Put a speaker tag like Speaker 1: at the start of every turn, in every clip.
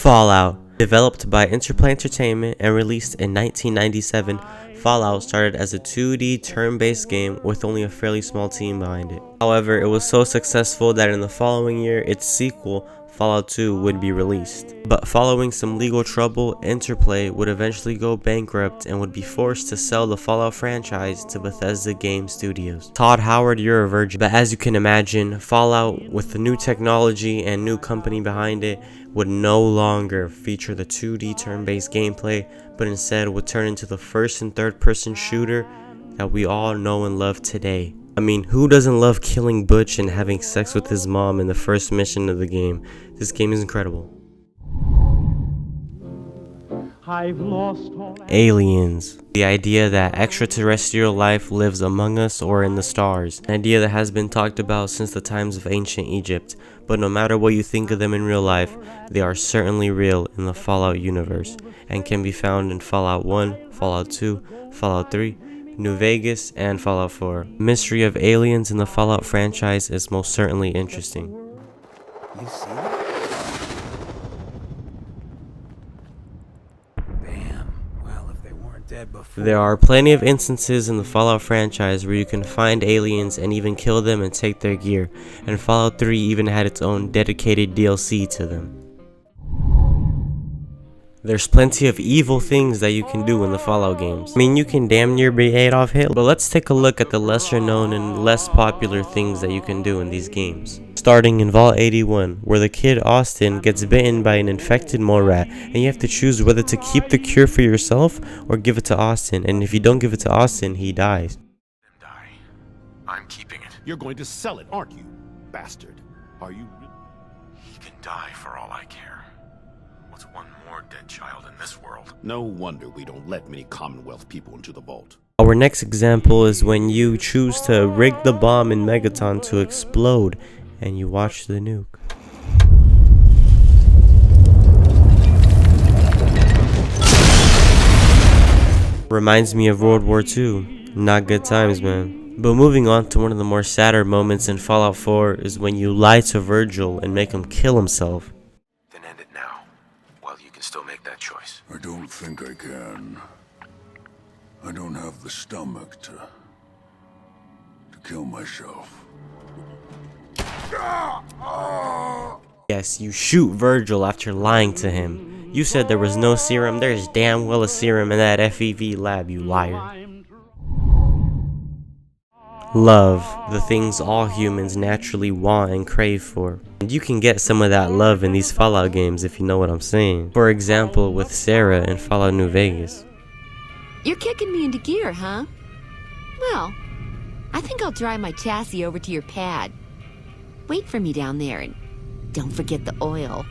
Speaker 1: Fallout. Developed by Interplay Entertainment and released in 1997, Fallout started as a 2D turn-based game with only a fairly small team behind it. However, it was so successful that in the following year, its sequel, Fallout 2, would be released. But following some legal trouble, Interplay would eventually go bankrupt and would be forced to sell the Fallout franchise to Bethesda Game Studios. Todd Howard, you're a virgin. But as you can imagine, Fallout, with the new technology and new company behind it, would no longer feature the 2D turn-based gameplay, but instead would turn into the first and third person shooter that we all know and love today. I mean, who doesn't love killing Butch and having sex with his mom in the first mission of the game? This game is incredible. Aliens. The idea that extraterrestrial life lives among us or in the stars. An idea that has been talked about since the times of ancient Egypt. But no matter what you think of them in real life, they are certainly real in the Fallout universe and can be found in Fallout 1, Fallout 2, Fallout 3, New Vegas, and Fallout 4. The mystery of aliens in the Fallout franchise is most certainly interesting.
Speaker 2: You see that?
Speaker 1: There are plenty of instances in the Fallout franchise where you can find aliens and even kill them and take their gear, and Fallout 3 even had its own dedicated DLC to them. There's plenty of evil things that you can do in the Fallout games. I mean, you can damn near be Adolf Hitler. But let's take a look at the lesser known and less popular things that you can do in these games. Starting in Vault 81, where the kid Austin gets bitten by an infected mole rat, and you have to choose whether to keep the cure for yourself or give it to Austin, and if you don't give it to Austin, he dies.
Speaker 3: I'm keeping it.
Speaker 4: You're going to sell it, aren't you, bastard? Are you?
Speaker 3: He can die for all I care. What's one more dead child in this world?
Speaker 4: No wonder we don't let many Commonwealth people into the vault.
Speaker 1: Our next example is when you choose to rig the bomb in Megaton to explode, and you watch the nuke. Reminds me of World War II. Not good times, man. But moving on to one of the more sadder moments in Fallout 4 is when you lie to Virgil and make him kill himself.
Speaker 3: Then end it now, while you can still make that choice.
Speaker 5: I don't think I can. I don't have the stomach to kill myself.
Speaker 1: Yes, you shoot Virgil after lying to him. You said there was no serum. There's damn well a serum in that FEV lab, you liar. Love, the things all humans naturally want and crave for. And you can get some of that love in these Fallout games if you know what I'm saying. For example, with Sarah in Fallout New Vegas.
Speaker 6: You're kicking me into gear, huh? Well, I think I'll drive my chassis over to your pad. Wait for me down there and don't forget the oil.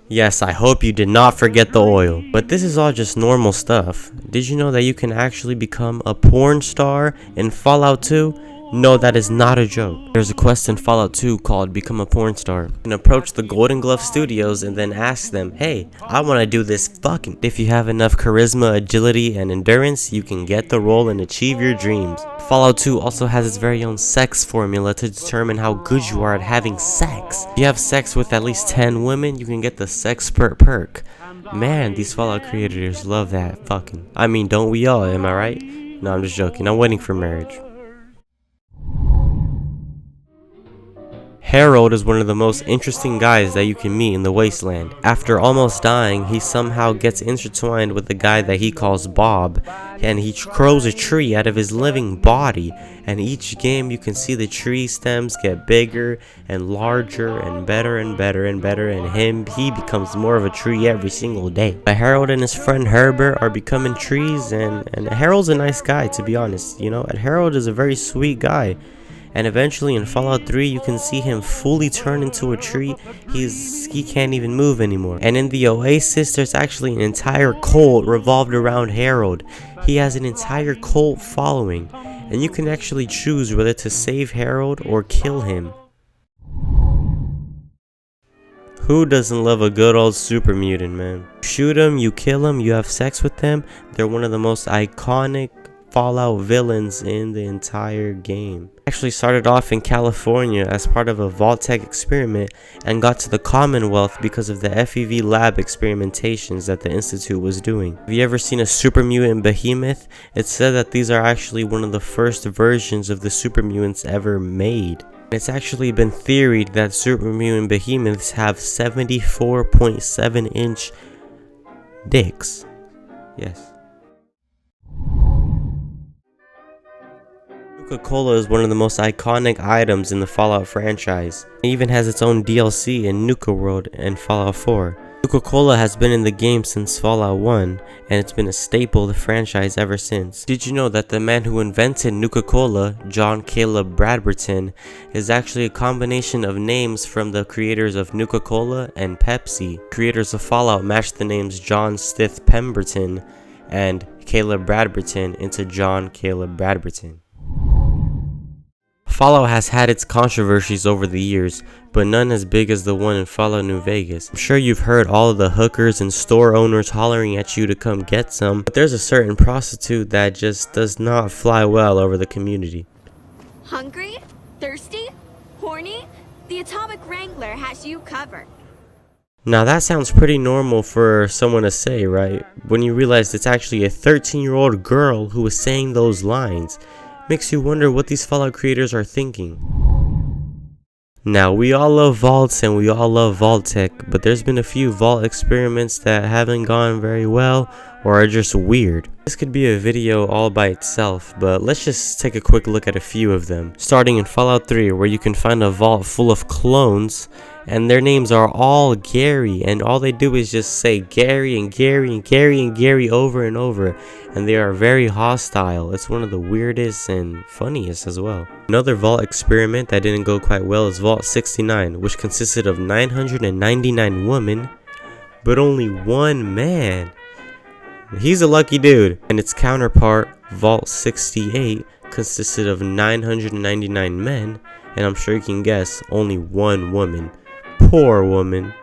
Speaker 1: Yes, I hope you did not forget the oil. But this is all just normal stuff. Did you know that you can actually become a porn star in Fallout 2? No, that is not a joke. There's a quest in Fallout 2 called Become a Porn Star. You can approach the Golden Glove Studios and then ask them, hey, I want to do this fucking. If you have enough charisma, agility, and endurance, you can get the role and achieve your dreams. Fallout 2 also has its very own sex formula to determine how good you are at having sex. If you have sex with at least 10 women, you can get the Sexpert perk. Man, these Fallout creators love that fucking. I mean, don't we all, am I right? No, I'm just joking. I'm waiting for marriage. Harold is one of the most interesting guys that you can meet in the Wasteland. After almost dying, he somehow gets intertwined with the guy that he calls Bob, and he grows a tree out of his living body, and each game you can see the tree stems get bigger and larger and better and better and better, and he becomes more of a tree every single day. But Harold and his friend Herbert are becoming trees, and Harold's a nice guy, to be honest, you know, and Harold is a very sweet guy. And eventually in Fallout 3 you can see him fully turn into a tree. He can't even move anymore. And in the Oasis there's actually an entire cult revolved around Harold. He has an entire cult following, and you can actually choose whether to save Harold or kill him. Who doesn't love a good old super mutant, man? Shoot them, you kill them, you have sex with them. They're one of the most iconic Fallout villains in the entire game. Actually started off in California as part of a Vault-Tec experiment and got to the Commonwealth because of the FEV lab experimentations that the Institute was doing. Have you ever seen a super mutant behemoth? It's said that these are actually one of the first versions of the super mutants ever made. It's actually been theoried that super mutant behemoths have 74.7-inch dicks. Yes. Nuka Cola is one of the most iconic items in the Fallout franchise. It even has its own DLC in Nuka World and Fallout 4. Nuka Cola has been in the game since Fallout 1, and it's been a staple of the franchise ever since. Did you know that the man who invented Nuka Cola, John Caleb Bradberton, is actually a combination of names from the creators of Nuka Cola and Pepsi? Creators of Fallout matched the names John Stith Pemberton and Caleb Bradberton into John Caleb Bradberton. Fallout has had its controversies over the years, but none as big as the one in Fallout New Vegas. I'm sure you've heard all of the hookers and store owners hollering at you to come get some, but there's a certain prostitute that just does not fly well over the community.
Speaker 7: Hungry? Thirsty? Horny? The Atomic Wrangler has you covered.
Speaker 1: Now that sounds pretty normal for someone to say, right? When you realize it's actually a 13-year-old girl who was saying those lines. Makes you wonder what these Fallout creators are thinking. Now, we all love vaults and we all love Vault-Tec, but there's been a few vault experiments that haven't gone very well or are just weird. This could be a video all by itself, but let's just take a quick look at a few of them. Starting in Fallout 3, where you can find a vault full of clones, and their names are all Gary, and all they do is just say Gary and Gary and Gary and Gary over and over, and they are very hostile. It's one of the weirdest and funniest as well. Another vault experiment that didn't go quite well is Vault 69, which consisted of 999 women, but only one man. He's a lucky dude. And its counterpart, Vault 68, consisted of 999 men, and I'm sure you can guess, only one woman. Poor woman.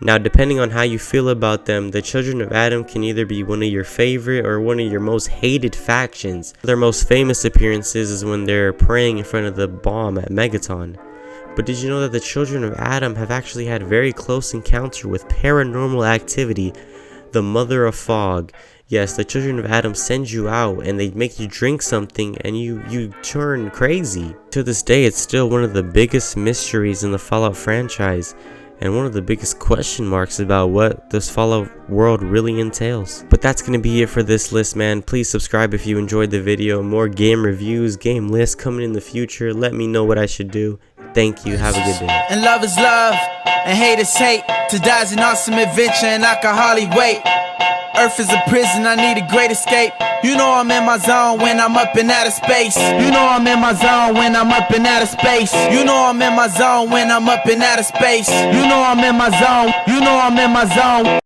Speaker 1: Now, depending on how you feel about them, the Children of Adam can either be one of your favorite or one of your most hated factions. Their most famous appearances is when they're praying in front of the bomb at Megaton. But did you know that the Children of Adam have actually had very close encounter with paranormal activity, the Mother of Fog? Yes, the Children of Adam send you out and they make you drink something and you turn crazy. To this day, it's still one of the biggest mysteries in the Fallout franchise and one of the biggest question marks about what this Fallout world really entails. But that's going to be it for this list, man. Please subscribe if you enjoyed the video. More game reviews, game lists coming in the future. Let me know what I should do. Thank you. Have a good day.
Speaker 2: And love is love, and hate is hate. To die's an awesome adventure, and I can hardly wait. Earth is a prison, I need a great escape. You know I'm in my zone when I'm up in outer space. You know I'm in my zone when I'm up in outer space. You know I'm in my zone when I'm up in outer space. You know I'm in my zone. You know I'm in my zone.